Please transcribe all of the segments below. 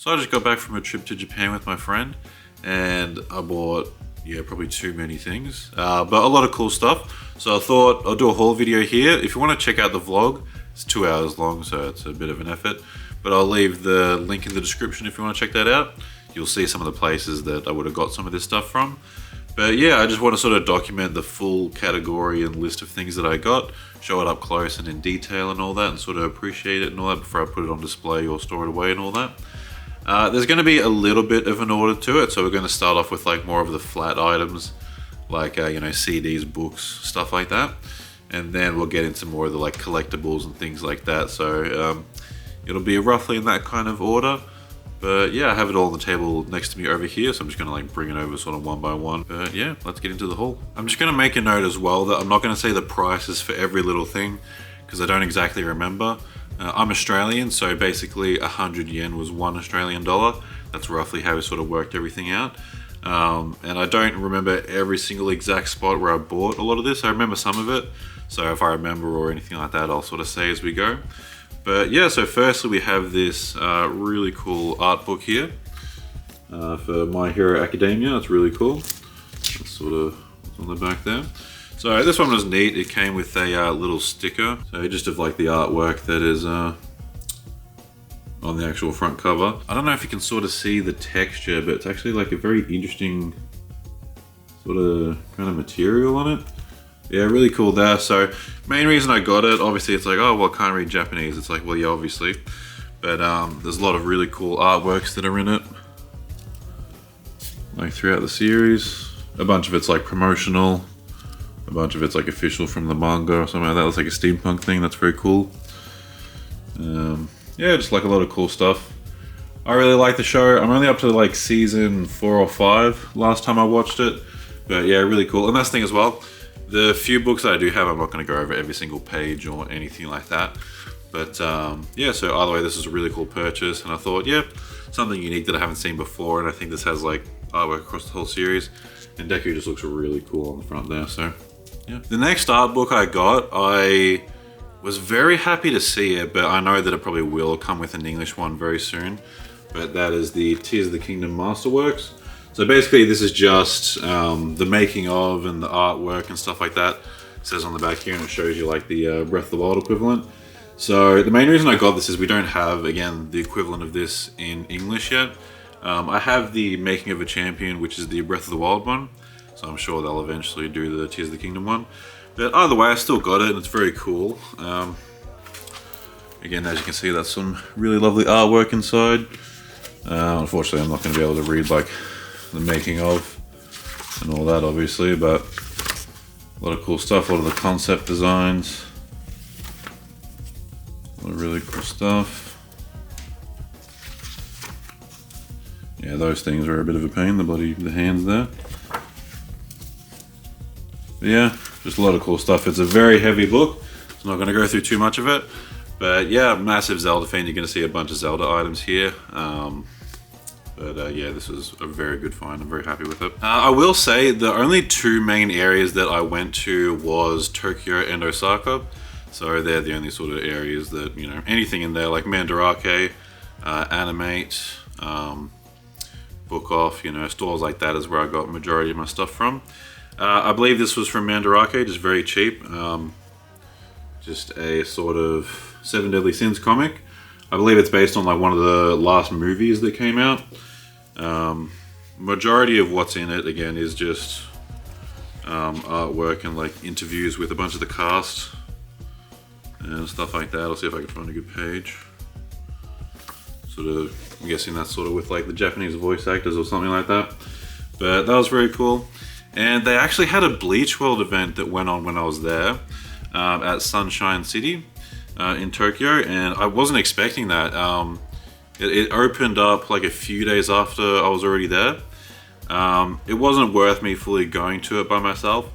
So I just got back from a trip to Japan with my friend, and I bought, probably too many things, but a lot of cool stuff. So I thought I'll do a haul video here. If you want to check out the vlog, it's 2 hours long, so it's a bit of an effort. But I'll leave the link in the description if you want to check that out. You'll see some of the places that I would have got some of this stuff from. But yeah, I just want to sort of document the full category and list of things that I got, show it up close and in detail and all that, and sort of appreciate it and all that before I put it on display or store it away and all that. There's going to be a little bit of an order to it, so we're going to start off with like more of the flat items, like CDs, books, stuff like that, and then we'll get into more of the like collectibles and things like that. So it'll be roughly in that kind of order. But yeah, I have it all on the table next to me over here, so I'm just gonna like bring it over sort of one by one. But yeah, let's get into the haul. I'm just gonna make a note as well that I'm not gonna say the prices for every little thing, because I don't exactly remember. I'm Australian, so basically 100 yen was $1 Australian dollar. That's roughly how we sort of worked everything out. And I don't remember every single exact spot where I bought a lot of this. I remember some of it, so if I remember or anything like that, I'll sort of say as we go. But yeah, so firstly we have this really cool art book here for My Hero Academia. It's really cool. That's sort of on the back there. So this one was neat. It came with a little sticker, so just of like the artwork that is on the actual front cover. I don't know if you can sort of see the texture, but it's actually like a very interesting sort of kind of material on it. Yeah, really cool there. So main reason I got it, obviously it's like, oh, well, I can't read Japanese. It's like, well, yeah, obviously. But there's a lot of really cool artworks that are in it, like throughout the series. A bunch of it's like promotional. A bunch of it's like official from the manga or something like that. It's like a steampunk thing. That's very cool. Yeah, just like a lot of cool stuff. I really like the show. I'm only up to like season 4 or 5 last time I watched it. But yeah, really cool. And that's the thing as well. The few books that I do have, I'm not going to go over every single page or anything like that. But yeah, so either way, this is a really cool purchase. And I thought, yeah, something unique that I haven't seen before. And I think this has like artwork across the whole series. And Deku just looks really cool on the front there, so yeah. The next art book I got, I was very happy to see it, but I know that it probably will come with an English one very soon. But that is the Tears of the Kingdom Masterworks. So basically this is just the making of and the artwork and stuff like that. It says on the back here, and it shows you like the Breath of the Wild equivalent. So the main reason I got this is we don't have, again, the equivalent of this in English yet. I have the Making of a Champion, which is the Breath of the Wild one. So I'm sure they'll eventually do the Tears of the Kingdom one. But either way, I still got it, and it's very cool. Again, as you can see, that's some really lovely artwork inside. Unfortunately, I'm not going to be able to read like the making of and all that, obviously, but a lot of cool stuff, a lot of the concept designs. A lot of really cool stuff. Yeah, those things are a bit of a pain, the hands there. But yeah, just a lot of cool stuff. It's a very heavy book, so I'm not going to go through too much of it. But yeah, massive Zelda fan. You're going to see a bunch of Zelda items here. Yeah, this was a very good find. I'm very happy with it. I will say the only 2 main areas that I went to was Tokyo and Osaka. So they're the only sort of areas that, anything in there like Mandarake, Animate, Book Off, stores like that is where I got majority of my stuff from. I believe this was from Mandarake, just very cheap. Just a sort of 7 Deadly Sins comic. I believe it's based on like one of the last movies that came out. Majority of what's in it, again, is just artwork and like interviews with a bunch of the cast and stuff like that. I'll see if I can find a good page. Sort of, I'm guessing that's sort of with like the Japanese voice actors or something like that. But that was very cool. And they actually had a Bleach World event that went on when I was there at Sunshine City in Tokyo, and I wasn't expecting that. It opened up like a few days after I was already there. It wasn't worth me fully going to it by myself,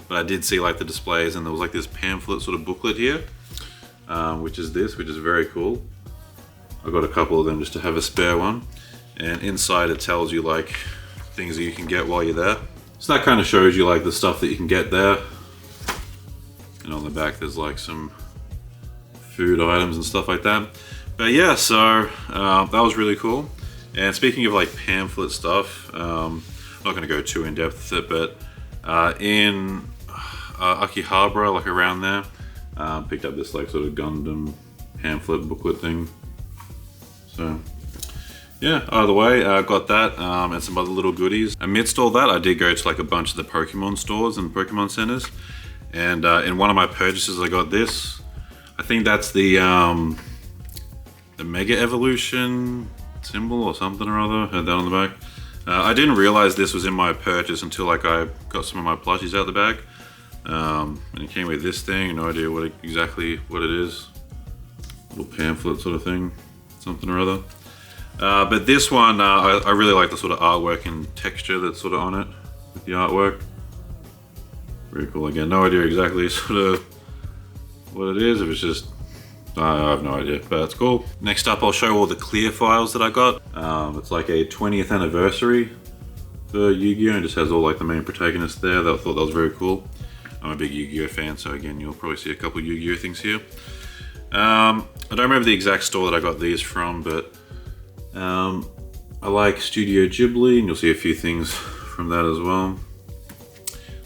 but I did see like the displays, and there was like this pamphlet sort of booklet here, which is very cool. I got a couple of them just to have a spare one, and inside it tells you like things that you can get while you're there. So that kind of shows you like the stuff that you can get there. And on the back there's like some food items and stuff like that. But yeah, so that was really cool. And speaking of like pamphlet stuff, I'm not going to go too in depth with it, but in Akihabara, like around there, picked up this like sort of Gundam pamphlet booklet thing. So yeah, either way, I got that and some other little goodies. Amidst all that, I did go to like a bunch of the Pokemon stores and Pokemon centers. And in one of my purchases, I got this. I think that's the Mega Evolution symbol or something or other. Had that on the back. I didn't realize this was in my purchase until like I got some of my plushies out the bag. And it came with this thing. No idea exactly what it is. Little pamphlet sort of thing, something or other. But this one, I really like the sort of artwork and texture that's sort of on it with the artwork. Very cool. Again, no idea exactly sort of what it is. If it's just, I have no idea, but it's cool. Next up, I'll show all the clear files that I got. It's like a 20th anniversary for Yu-Gi-Oh! And just has all like the main protagonists there. I thought that was very cool. I'm a big Yu-Gi-Oh! Fan, so again, you'll probably see a couple Yu-Gi-Oh! Things here. I don't remember the exact store that I got these from, but I like Studio Ghibli, and you'll see a few things from that as well.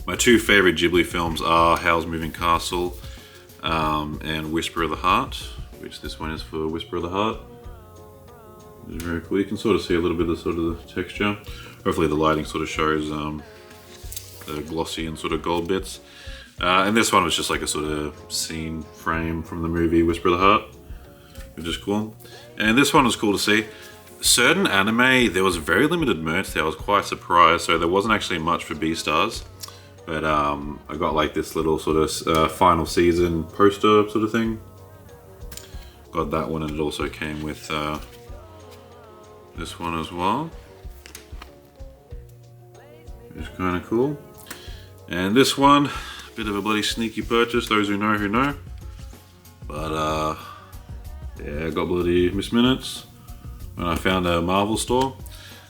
My two favorite Ghibli films are Howl's Moving Castle and Whisper of the Heart, which this one is for Whisper of the Heart. It's very cool. You can sort of see a little bit of the texture. Hopefully the lighting sort of shows the glossy and sort of gold bits. And this one was just like a sort of scene frame from the movie Whisper of the Heart, which is cool. And this one was cool to see. Certain anime, there was very limited merch there. I was quite surprised. So there wasn't actually much for Beastars. But I got like this little sort of final season poster sort of thing. Got that one, and it also came with this one as well. Which is kind of cool. And this one, a bit of a bloody sneaky purchase, those who know. But yeah, I got bloody missed minutes when I found a Marvel store.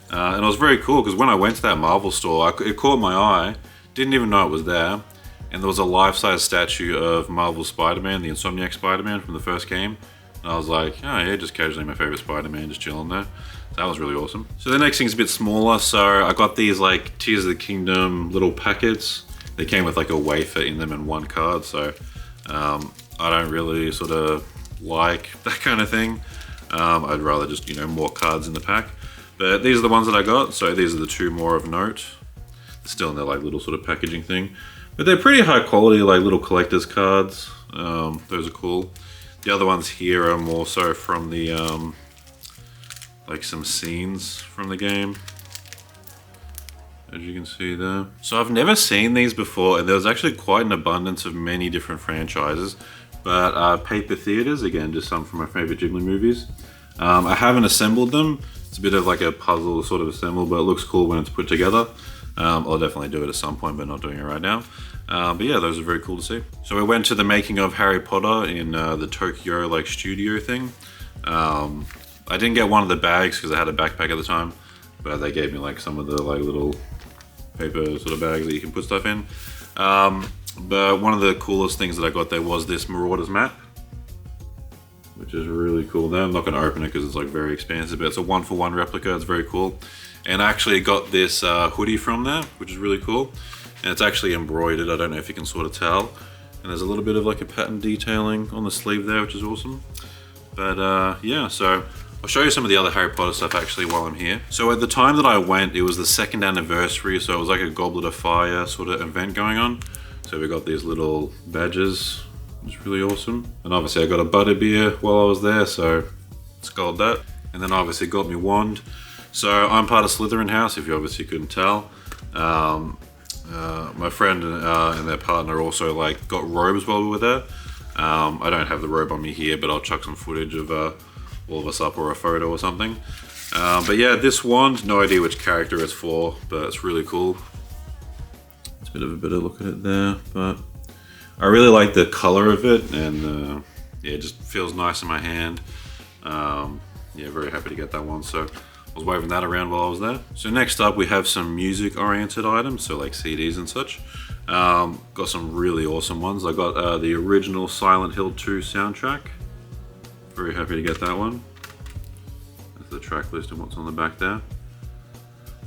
And it was very cool because when I went to that Marvel store, it caught my eye. Didn't even know it was there, and there was a life-size statue of Marvel Spider-Man, the Insomniac Spider-Man from the first game. And I was like, oh yeah, just casually my favorite Spider-Man, just chilling there. So that was really awesome. So the next thing's a bit smaller, so I got these like Tears of the Kingdom little packets. They came with like a wafer in them and one card, so I don't really sort of like that kind of thing. I'd rather just, you know, more cards in the pack. But these are the ones that I got, so these are the two more of note. Still in their like little sort of packaging thing, but they're pretty high quality, like little collector's cards. Those are cool. The other ones here are more so from the like some scenes from the game, as you can see there. So I've never seen these before, and there was actually quite an abundance of many different franchises. But Paper Theaters, again, just some from my favorite Ghibli movies. I haven't assembled them. It's a bit of like a puzzle sort of assemble, but it looks cool when it's put together. I'll definitely do it at some point, but not doing it right now. But yeah, those are very cool to see. So we went to the making of Harry Potter in the Tokyo like studio thing. I didn't get one of the bags because I had a backpack at the time, but they gave me like some of the like little paper sort of bags that you can put stuff in. But one of the coolest things that I got there was this Marauders map, which is really cool. Now I'm not going to open it because it's like very expansive, but it's a 1-for-1 replica. It's very cool. And I actually got this hoodie from there, which is really cool. And it's actually embroidered. I don't know if you can sort of tell. And there's a little bit of like a pattern detailing on the sleeve there, which is awesome. But yeah, so I'll show you some of the other Harry Potter stuff actually while I'm here. So at the time that I went, it was the 2nd anniversary. So it was like a Goblet of Fire sort of event going on. So we got these little badges, which is really awesome. And obviously I got a butterbeer while I was there, so it's got that. And then obviously got me wand. So I'm part of Slytherin House, if you obviously couldn't tell. My friend and their partner also like got robes while we were there. I don't have the robe on me here, but I'll chuck some footage of all of us up, or a photo or something. But yeah, this wand, no idea which character it's for, but it's really cool. It's a bit of a better look at it there, but I really like the color of it, and yeah, it just feels nice in my hand. Yeah, very happy to get that one. So I was waving that around while I was there. So next up we have some music oriented items, so like CDs and such. Got some really awesome ones. I got the original Silent Hill 2 soundtrack. Very happy to get that one. the track list and what's on the back there.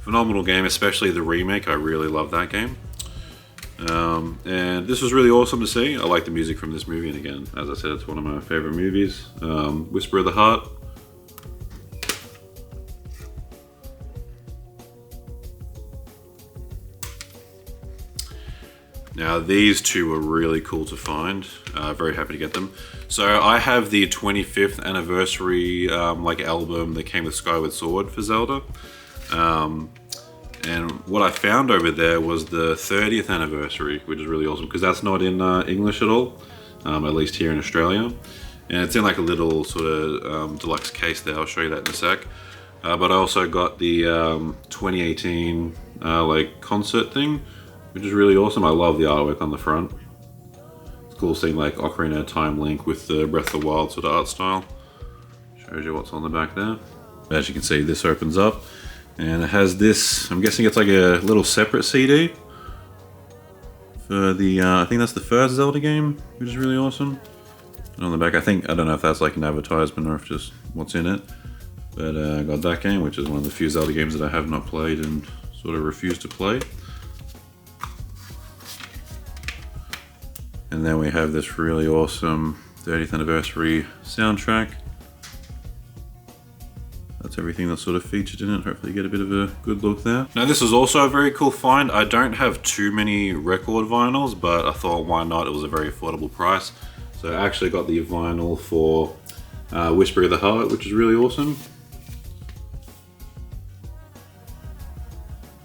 Phenomenal game, especially the remake. I really love that game. And this was really awesome to see. I like the music from this movie, and again, as I said, it's one of my favorite movies. Whisper of the Heart. Now these two were really cool to find. Very happy to get them. So I have the 25th anniversary like album that came with Skyward Sword for Zelda. And what I found over there was the 30th anniversary, which is really awesome because that's not in English at all, at least here in Australia. And it's in like a little sort of deluxe case there. I'll show you that in a sec. But I also got the 2018 like concert thing, which is really awesome. I love the artwork on the front. It's cool seeing like Ocarina of Time Link with the Breath of the Wild sort of art style. Shows you what's on the back there. As you can see, this opens up. And it has this, I'm guessing it's like a little separate CD for the, I think that's the first Zelda game, which is really awesome. And on the back, I don't know if that's like an advertisement or if just what's in it. But I got that game, which is one of the few Zelda games that I have not played and sort of refused to play. And then we have this really awesome 30th anniversary soundtrack. That's everything that's sort of featured in it. Hopefully you get a bit of a good look there. Now this is also a very cool find. I don't have too many record vinyls, but I thought why not? It was a very affordable price. So I actually got the vinyl for Whisper of the Heart, which is really awesome.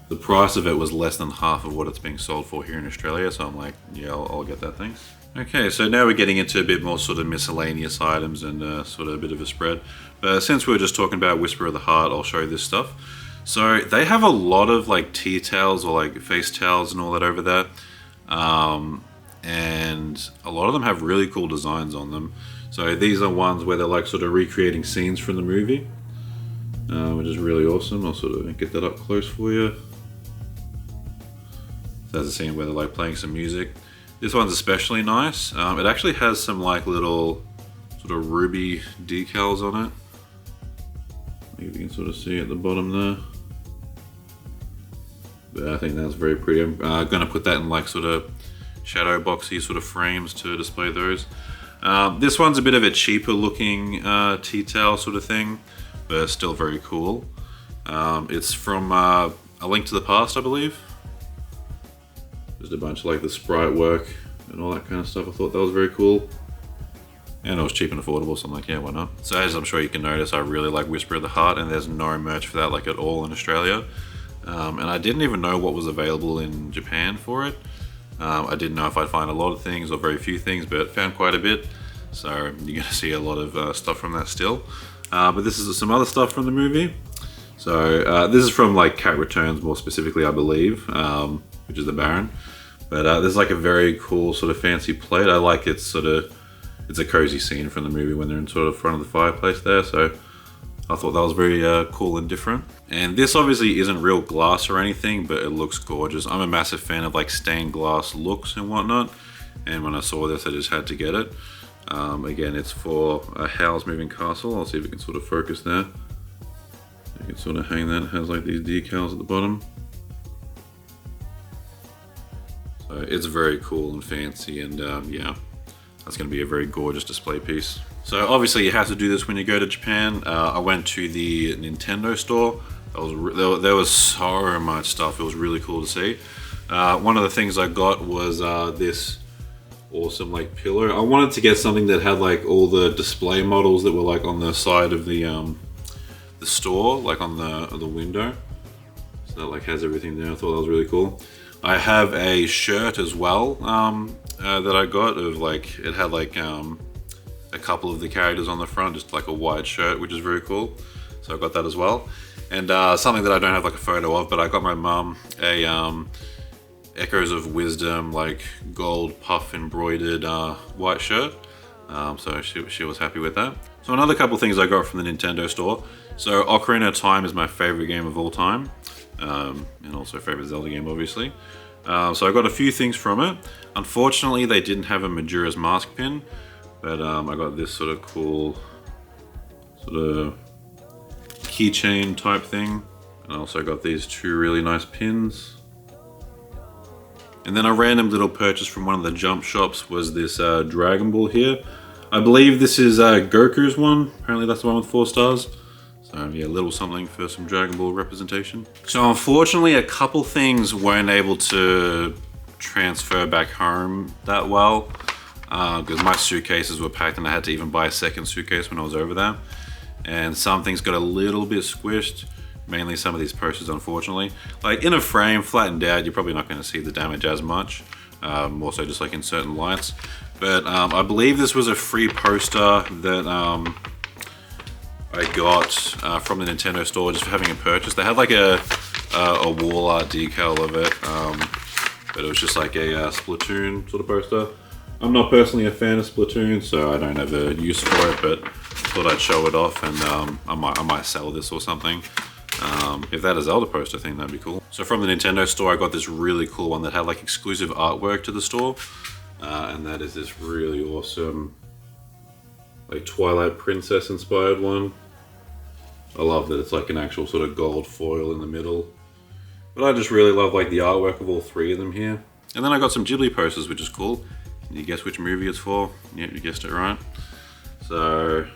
The price of it was less than half of what it's being sold for here in Australia, so I'm like, yeah, I'll get that thing. Okay, so now we're getting into a bit more sort of miscellaneous items and sort of a bit of a spread. But since we were just talking about Whisper of the Heart, I'll show you this stuff. So they have a lot of like tea towels or like face towels and all that over there. And a lot of them have really cool designs on them. So these are ones where they're like sort of recreating scenes from the movie, which is really awesome. I'll sort of get that up close for you. There's a scene where they're like playing some music. This one's especially nice. It actually has some like little sort of ruby decals on it. Maybe you can sort of see at the bottom there. But I think that's very pretty. I'm gonna put that in like sort of shadow boxy sort of frames to display those. This one's a bit of a cheaper looking tea towel sort of thing, but still very cool. It's from A Link to the Past, I believe. Just a bunch of like the sprite work and all that kind of stuff. I thought that was very cool. And it was cheap and affordable, so I'm like, yeah, why not? So as I'm sure you can notice, I really like Whisper of the Heart, and there's no merch for that like at all in Australia. And I didn't even know what was available in Japan for it. I didn't know if I'd find a lot of things or very few things, but found quite a bit. So you're gonna see a lot of stuff from that still. But this is some other stuff from the movie. So this is from like Cat Returns more specifically, I believe, which is the Baron. But there's like a very cool sort of fancy plate. I like it sort of, it's a cozy scene from the movie when they're in sort of front of the fireplace there. So I thought that was very cool and different. And this obviously isn't real glass or anything, but it looks gorgeous. I'm a massive fan of like stained glass looks and whatnot. And when I saw this, I just had to get it. Again, it's for a Howl's Moving Castle. I'll see if we can sort of focus there. You can sort of hang that. It has like these decals at the bottom. So it's very cool and fancy, and yeah, that's going to be a very gorgeous display piece. So obviously you have to do this when you go to Japan. I went to the Nintendo store. There was so much stuff. It was really cool to see. One of the things I got was this awesome like pillow. I wanted to get something that had like all the display models that were like on the side of the store, like on the window. So that like has everything there. I thought that was really cool. I have a shirt as well that I got of like, it had like a couple of the characters on the front, just like a white shirt, which is very cool. So I got that as well. And something that I don't have like a photo of, but I got my mum a Echoes of Wisdom, like gold puff embroidered white shirt. So she was happy with that. So another couple of things I got from the Nintendo store. So Ocarina of Time is my favorite game of all time. And also favorite Zelda game, obviously. So I got a few things from it. Unfortunately, they didn't have a Majora's Mask pin, but I got this sort of cool sort of keychain type thing. And I also got these two really nice pins. And then a random little purchase from one of the jump shops was this Dragon Ball here. I believe this is Goku's one. Apparently that's the one with 4 stars. So yeah, a little something for some Dragon Ball representation. So unfortunately, a couple things weren't able to transfer back home that well. Because my suitcases were packed and I had to even buy a second suitcase when I was over there. And some things got a little bit squished. Mainly some of these posters, unfortunately. Like in a frame, flattened out, you're probably not going to see the damage as much. More so just like in certain lights. But I believe this was a free poster that I got from the Nintendo store just for having a purchase. They had like a wall art decal of it, but it was just like a Splatoon sort of poster. I'm not personally a fan of Splatoon, so I don't have a use for it, but thought I'd show it off, and I might sell this or something. If that is Zelda poster thing, that'd be cool. So from the Nintendo store, I got this really cool one that had like exclusive artwork to the store. And that is this really awesome, like Twilight Princess inspired one. I love that it's like an actual sort of gold foil in the middle. But I just really love like the artwork of all 3 of them here. And then I got some Ghibli posters, which is cool. Can you guess which movie it's for? Yep, you guessed it right. So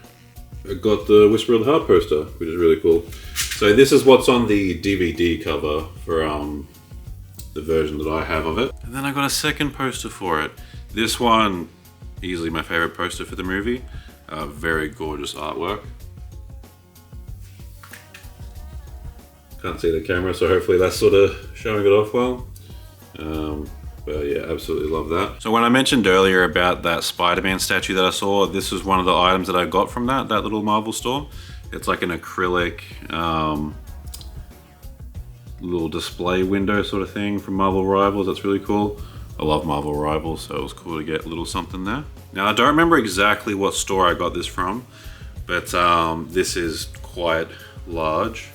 I got the Whisper of the Heart poster, which is really cool. So this is what's on the DVD cover for the version that I have of it. And then I got a second poster for it. This one, easily my favorite poster for the movie. Very gorgeous artwork. Can't see the camera, so hopefully that's sort of showing it off well. But yeah, absolutely love that. So when I mentioned earlier about that Spider-Man statue that I saw, this was one of the items that I got from that little Marvel store. It's like an acrylic little display window sort of thing from Marvel Rivals. That's really cool. I love Marvel Rivals, so it was cool to get a little something there. Now I don't remember exactly what store I got this from, but this is quite large.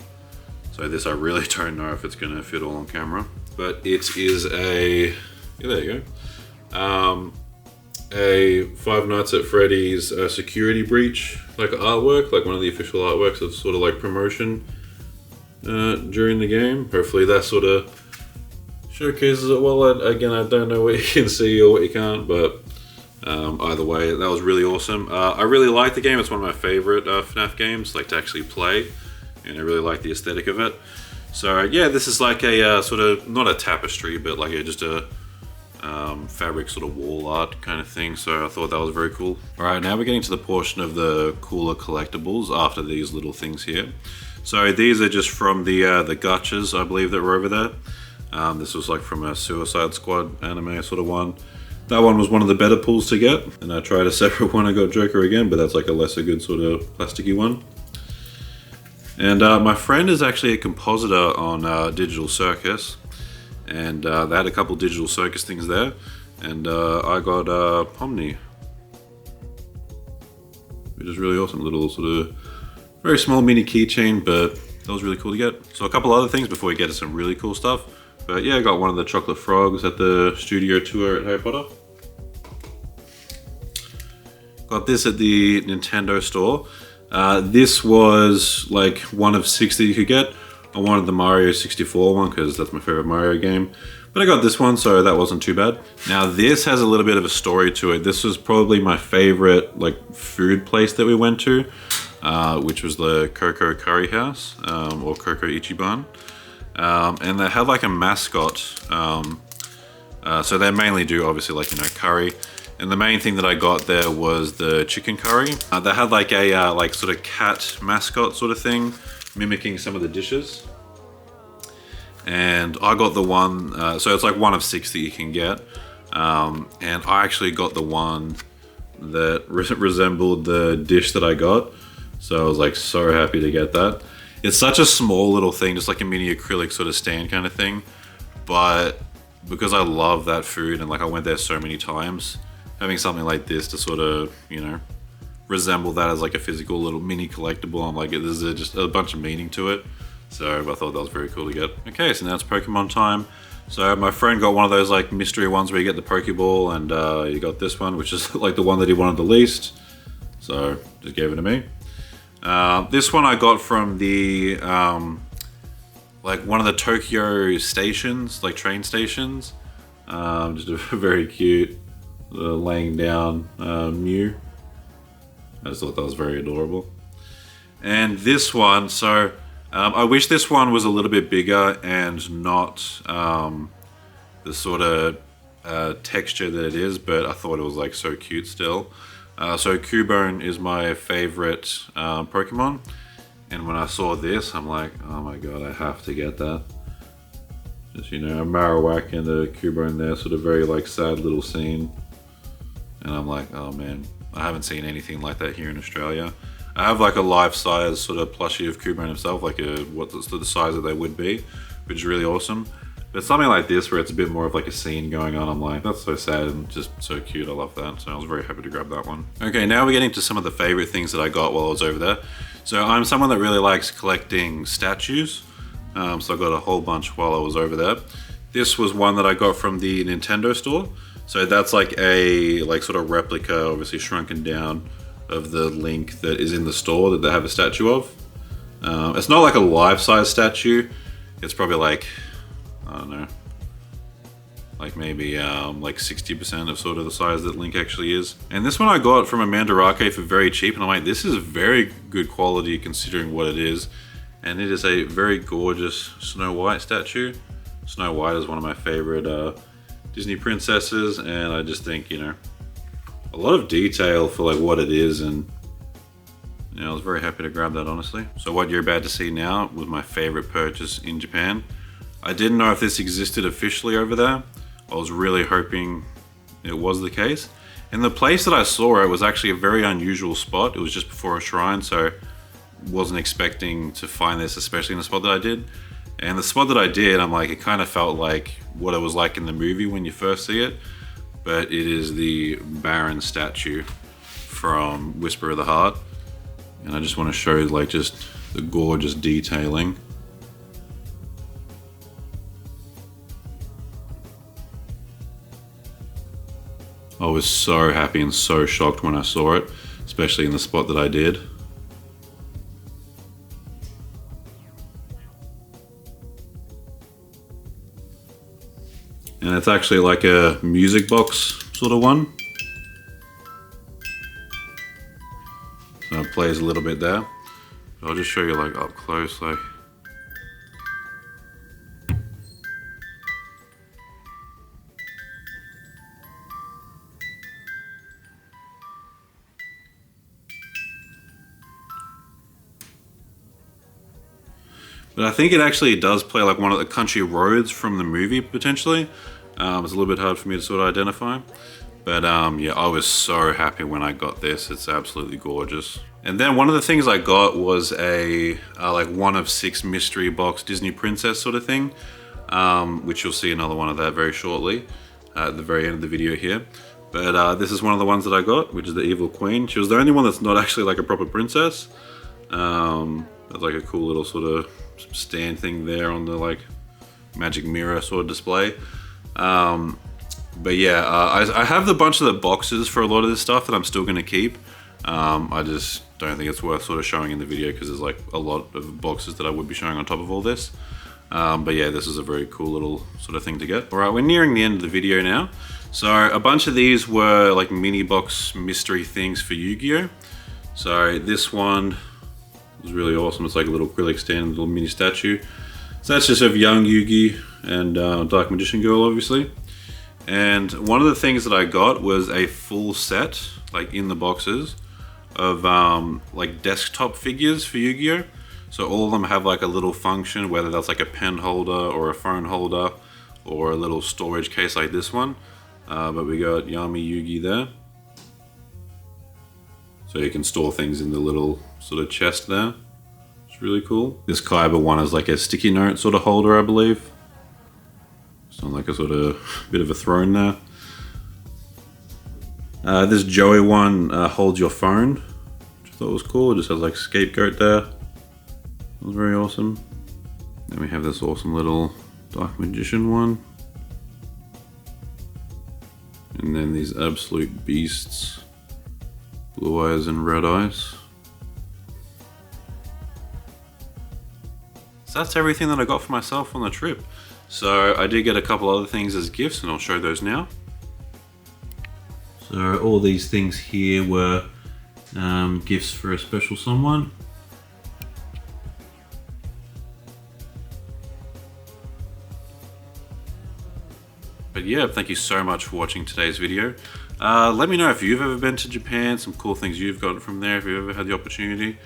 So this I really don't know if it's gonna fit all on camera. But it is a, yeah, there you go. A Five Nights at Freddy's security breach, like artwork, like one of the official artworks of sort of like promotion during the game. Hopefully that sort of showcases it well. Again, I don't know what you can see or what you can't, but either way, that was really awesome. I really like the game. It's one of my favorite FNAF games, like to actually play, and I really like the aesthetic of it. So yeah, this is like a sort of, not a tapestry, but like just a fabric sort of wall art kind of thing. So I thought that was very cool. All right, now we're getting to the portion of the cooler collectibles after these little things here. So these are just from the gachas, I believe, that were over there. This was like from a Suicide Squad anime sort of one. That one was one of the better pulls to get. And I tried a separate one, I got Joker again, but that's like a lesser good sort of plasticky one. And my friend is actually a compositor on Digital Circus. And they had a couple Digital Circus things there. And I got Pomni, which is really awesome. Little sort of very small mini keychain, but that was really cool to get. So a couple other things before we get to some really cool stuff. But yeah, I got one of the chocolate frogs at the studio tour at Harry Potter. Got this at the Nintendo store. This was like one of 6 that you could get. I wanted the Mario 64 one because that's my favorite Mario game. But I got this one, so that wasn't too bad. Now this has a little bit of a story to it. This was probably my favorite like food place that we went to, which was the Coco Curry House, or Coco Ichiban. And they had like a mascot. So they mainly do obviously like, you know, curry. And the main thing that I got there was the chicken curry. They had like a like sort of cat mascot sort of thing, mimicking some of the dishes. And I got the one, so it's like one of 6 that you can get. And I actually got the one that resembled the dish that I got. So I was like so happy to get that. It's such a small little thing, just like a mini acrylic sort of stand kind of thing. But because I love that food and like I went there so many times, having something like this to sort of, you know, resemble that as like a physical little mini collectible, I'm like, there's just a bunch of meaning to it. So I thought that was very cool to get. Okay, so now it's Pokemon time. So my friend got one of those like mystery ones where you get the Pokeball, and he got this one, which is like the one that he wanted the least. So just gave it to me. This one I got from the like one of the Tokyo stations, like train stations. Just a very cute laying down Mew. I just thought that was very adorable. And this one, so I wish this one was a little bit bigger and not the sort of texture that it is, but I thought it was like so cute still. So Cubone is my favorite Pokemon, and when I saw this, I'm like, oh my god, I have to get that. Just, you know, a Marowak and a Cubone there, sort of very like sad little scene. And I'm like, oh man, I haven't seen anything like that here in Australia. I have like a life-size sort of plushie of Cubone himself, like what's the size that they would be, which is really awesome. But something like this, where it's a bit more of like a scene going on, I'm like, that's so sad and just so cute. I love that. So I was very happy to grab that one. Okay, now we're getting to some of the favorite things that I got while I was over there. So I'm someone that really likes collecting statues. So I got a whole bunch while I was over there. This was one that I got from the Nintendo store. So that's like a sort of replica, obviously shrunken down, of the Link that is in the store that they have a statue of. It's not like a life-size statue. It's probably like, I don't know, like maybe like 60% of sort of the size that Link actually is. And this one I got from a Mandarake for very cheap, and I'm like, this is very good quality considering what it is. And it is a very gorgeous Snow White statue. Snow White is one of my favorite Disney princesses, and I just think, you know, a lot of detail for like what it is, and you know, I was very happy to grab that, honestly. So what you're about to see now was my favorite purchase in Japan. I didn't know if this existed officially over there. I was really hoping it was the case. And the place that I saw it was actually a very unusual spot. It was just before a shrine, so wasn't expecting to find this, especially in the spot that I did. And the spot that I did, I'm like, it kind of felt like what it was like in the movie when you first see it. But it is the Baron statue from Whisper of the Heart. And I just want to show like just the gorgeous detailing. I was so happy and so shocked when I saw it, especially in the spot that I did. And it's actually like a music box sort of one. So it plays a little bit there. I'll just show you like up close, like. But I think it actually does play like one of the country roads from the movie, potentially. It's a little bit hard for me to sort of identify. But yeah, I was so happy when I got this. It's absolutely gorgeous. And then one of the things I got was a like 1 of 6 mystery box Disney princess sort of thing. Which you'll see another one of that very shortly at the very end of the video here. But this is one of the ones that I got, which is the Evil Queen. She was the only one that's not actually like a proper princess. There's like a cool little sort of stand thing there on the like magic mirror sort of display. But yeah, I have the bunch of the boxes for a lot of this stuff that I'm still going to keep. I just don't think it's worth sort of showing in the video because there's like a lot of boxes that I would be showing on top of all this. But yeah, this is a very cool little sort of thing to get. All right, we're nearing the end of the video now. So a bunch of these were like mini box mystery things for Yu-Gi-Oh! So this one was really awesome. It's like a little acrylic stand, little mini statue. So that's just of young Yugi and Dark Magician Girl, obviously. And one of the things that I got was a full set, like in the boxes, of like desktop figures for Yu-Gi-Oh! So all of them have like a little function, whether that's like a pen holder or a phone holder or a little storage case like this one. But we got Yami Yugi there. So you can store things in the little sort of chest there. It's really cool. This Kaiba one is like a sticky note sort of holder, I believe. It's on like a sort of bit of a throne there. This Joey one holds your phone, which I thought was cool. It just has like scapegoat there. It was very awesome. Then we have this awesome little Dark Magician one. And then these absolute beasts. Blue eyes and red eyes. So that's everything that I got for myself on the trip. So I did get a couple other things as gifts, and I'll show those now. So all these things here were gifts for a special someone. But yeah, thank you so much for watching today's video. Let me know if you've ever been to Japan, some cool things you've gotten from there, if you've ever had the opportunity,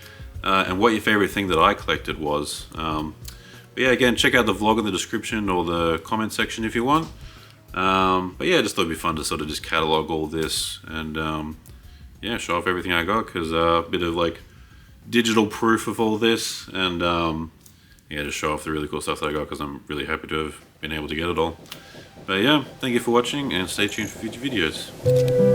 and what your favorite thing that I collected was. But yeah, again, check out the vlog in the description or the comment section if you want. But yeah, just thought it'd be fun to sort of just catalog all this and yeah, show off everything I got, because a bit of like digital proof of all this, and yeah, just show off the really cool stuff that I got, because I'm really happy to have been able to get it all. But yeah, thank you for watching, and stay tuned for future videos.